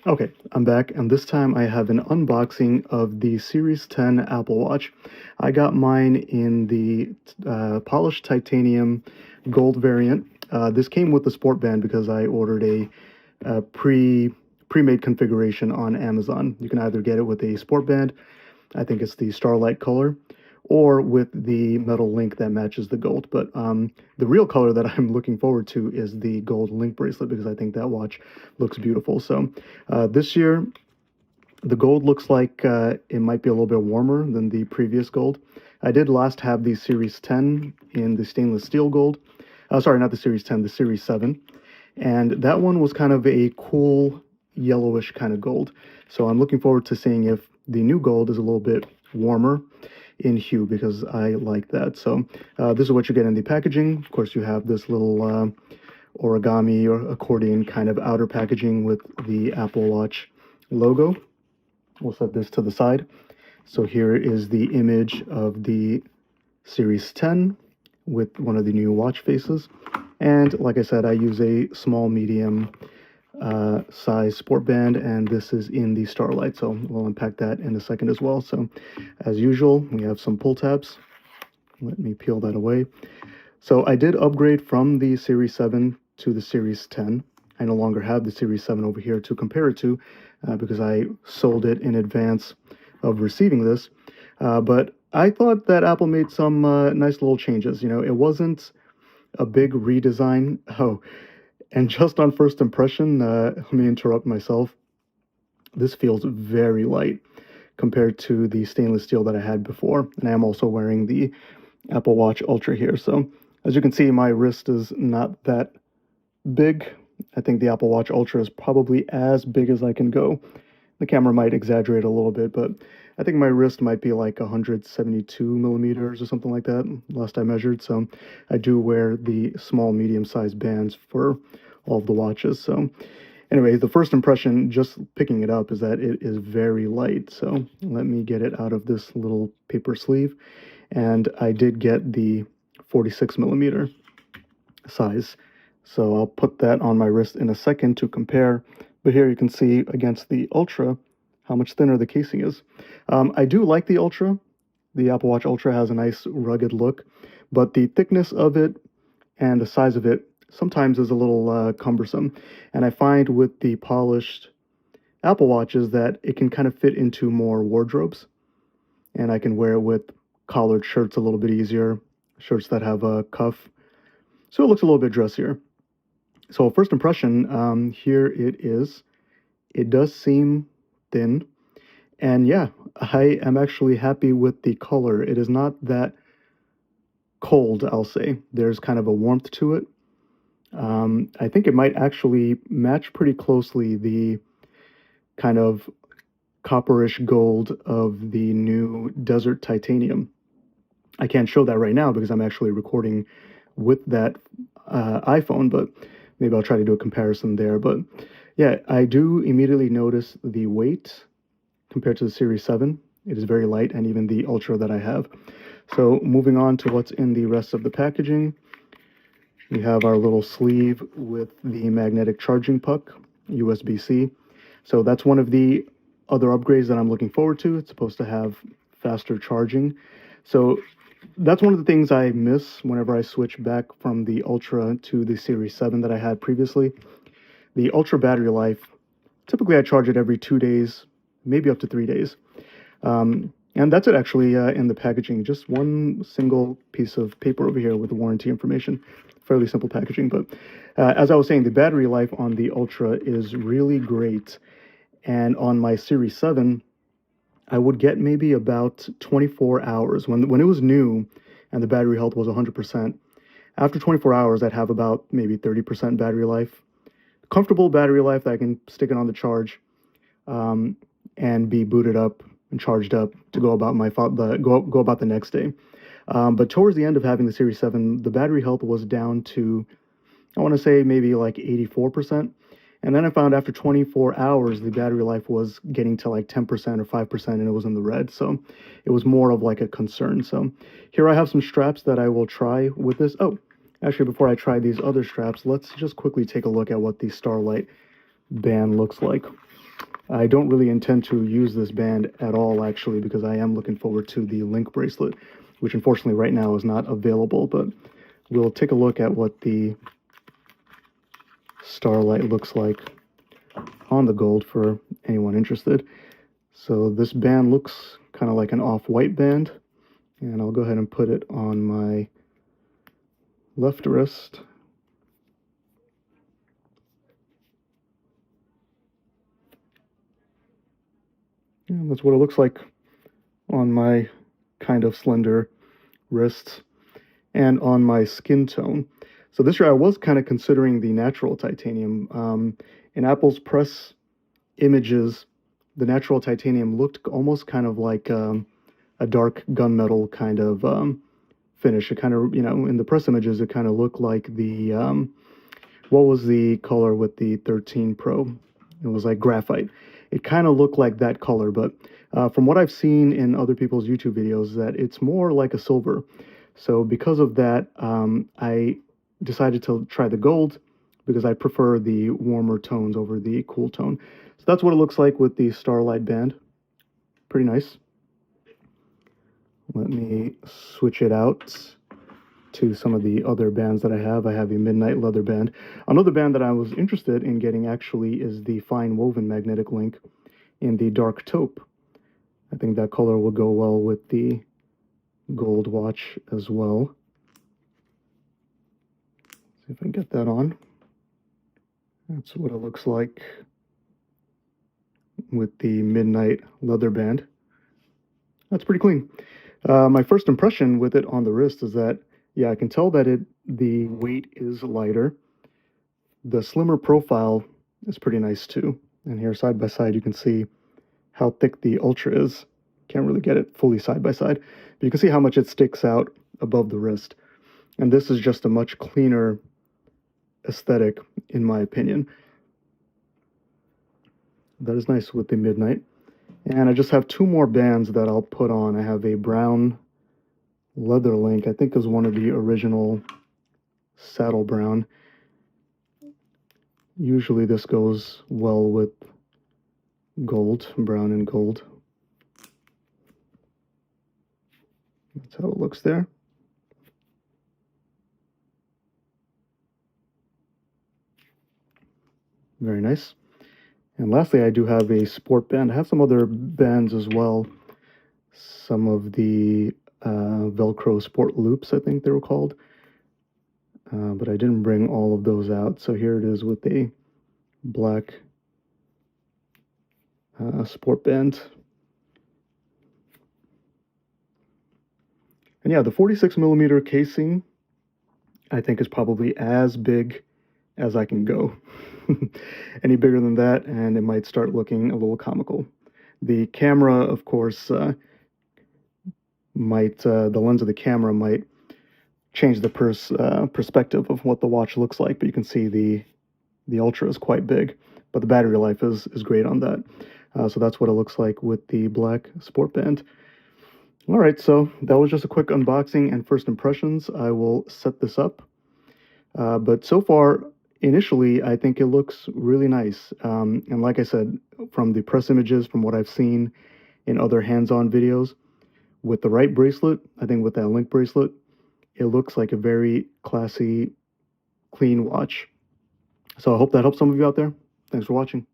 Okay, I'm back, and this time I have an unboxing of the Series 10 Apple Watch. I got mine in the polished titanium gold variant. This came with the sport band because I ordered a pre-made configuration on Amazon. You can either get it with a sport band, I think it's the starlight color, or with the metal link that matches the gold. But the real color that I'm looking forward to is the gold link bracelet because I think that watch looks beautiful. So this year, the gold looks like it might be a little bit warmer than the previous gold. I did last have the Series 10 in the stainless steel gold. Sorry, not the Series 10, the Series 7. And that one was kind of a cool yellowish kind of gold. So I'm looking forward to seeing if the new gold is a little bit warmer in hue because I like that. So this is what you get in the packaging. Of course, you have this little origami or accordion kind of outer packaging with the Apple Watch logo. We'll set this to the side. So here is the image of the Series 10 with one of the new watch faces. And like I said, I use a small medium size sport band, and this is in the Starlight. So we'll unpack that in a second as well. So as usual, we have some pull tabs. Let me peel that away. So I did upgrade from the Series 7 to the Series 10. I no longer have the Series 7 over here to compare it to because I sold it in advance of receiving this. But I thought that Apple made some nice little changes. You know, it wasn't a big redesign. Oh, and just on first impression, let me interrupt myself. This feels very light compared to the stainless steel that I had before. And I am also wearing the Apple Watch Ultra here. So as you can see, my wrist is not that big. I think the Apple Watch Ultra is probably as big as I can go. The camera might exaggerate a little bit, but I think my wrist might be like 172 millimeters or something like that, last I measured. So I do wear the small, medium-sized bands for all of the watches. So anyway, the first impression, just picking it up, is that it is very light. So let me get it out of this little paper sleeve. And I did get the 46 millimeter size. So I'll put that on my wrist in a second to compare. But here you can see against the Ultra how much thinner the casing is. I do like the Ultra. The Apple Watch Ultra has a nice rugged look, but the thickness of it and the size of it sometimes is a little cumbersome. And I find with the polished Apple Watches that it can kind of fit into more wardrobes, and I can wear it with collared shirts a little bit easier, shirts that have a cuff. So it looks a little bit dressier. So first impression, here it is. It does seem thin, and yeah, I am actually happy with the color. It is not that cold, I'll say. There's kind of a warmth to it. I think it might actually match pretty closely the kind of copperish gold of the new Desert Titanium. I can't show that right now because I'm actually recording with that iPhone, but maybe I'll try to do a comparison there. But yeah, I do immediately notice the weight compared to the Series 7. It is very light, and even the Ultra that I have. So moving on to what's in the rest of the packaging, we have our little sleeve with the magnetic charging puck, USB-C. So that's one of the other upgrades that I'm looking forward to. It's supposed to have faster charging. So that's one of the things I miss whenever I switch back from the Ultra to the Series 7 that I had previously. The Ultra battery life, typically I charge it every 2 days, maybe up to 3 days. And that's it actually in the packaging. Just one single piece of paper over here with the warranty information. Fairly simple packaging, but as I was saying, the battery life on the Ultra is really great. And on my Series 7, I would get maybe about 24 hours. When it was new and the battery health was 100%, after 24 hours, I'd have about maybe 30% battery life. Comfortable battery life that I can stick it on the charge um, and be booted up and charged up to go about go about the next day. But towards the end of having the Series 7, the battery health was down to, I want to say, maybe like 84%. And then I found after 24 hours, the battery life was getting to like 10% or 5%, and it was in the red. So it was more of like a concern. So here I have some straps that I will try with this. Oh, actually, before I try these other straps, let's just quickly take a look at what the Starlight band looks like. I don't really intend to use this band at all, actually, because I am looking forward to the Link bracelet, which unfortunately right now is not available, but we'll take a look at what the Starlight looks like on the gold for anyone interested. So this band looks kind of like an off-white band, and I'll go ahead and put it on my left wrist. And that's what it looks like on my kind of slender wrists and on my skin tone. So this year I was kind of considering the natural titanium. In Apple's press images, the natural titanium looked almost kind of like a dark gunmetal kind of finish. It kind of, in the press images, it kind of looked like the, what was the color with the 13 Pro? It was like graphite. It kind of looked like that color, but from what I've seen in other people's YouTube videos, that it's more like a silver. So because of that, I decided to try the gold because I prefer the warmer tones over the cool tone. So that's what it looks like with the Starlight band. Pretty nice. Let me switch it out to some of the other bands that I have. I have a Midnight Leather band. Another band that I was interested in getting actually is the Fine Woven Magnetic Link in the dark taupe. I think that color will go well with the gold watch as well. See if I can get that on. That's what it looks like with the Midnight Leather band. That's pretty clean. My first impression with it on the wrist is that, yeah, I can tell that the weight is lighter. The slimmer profile is pretty nice too. And here side by side, you can see how thick the Ultra is. Can't really get it fully side by side, but you can see how much it sticks out above the wrist. And this is just a much cleaner aesthetic, in my opinion. That is nice with the Midnight. And I just have two more bands that I'll put on. I have a brown leather link, I think is one of the original saddle brown. Usually this goes well with gold, brown and gold. That's how it looks there. Very nice. And lastly, I do have a sport band. I have some other bands as well. Some of the Velcro sport loops, I think they were called. But I didn't bring all of those out. So here it is with a black sport band. And yeah, the 46 millimeter casing, I think, is probably as big as I can go. Any bigger than that, and it might start looking a little comical. The camera, of course, the lens of the camera might change the perspective of what the watch looks like, but you can see the Ultra is quite big, but the battery life is great on that. So that's what it looks like with the black sport band. All right, so that was just a quick unboxing and first impressions. I will set this up. But so far, initially, I think it looks really nice. And like I said, from the press images, from what I've seen in other hands-on videos, with the right bracelet, I think with that Link bracelet, it looks like a very classy, clean watch. So I hope that helps some of you out there. Thanks for watching.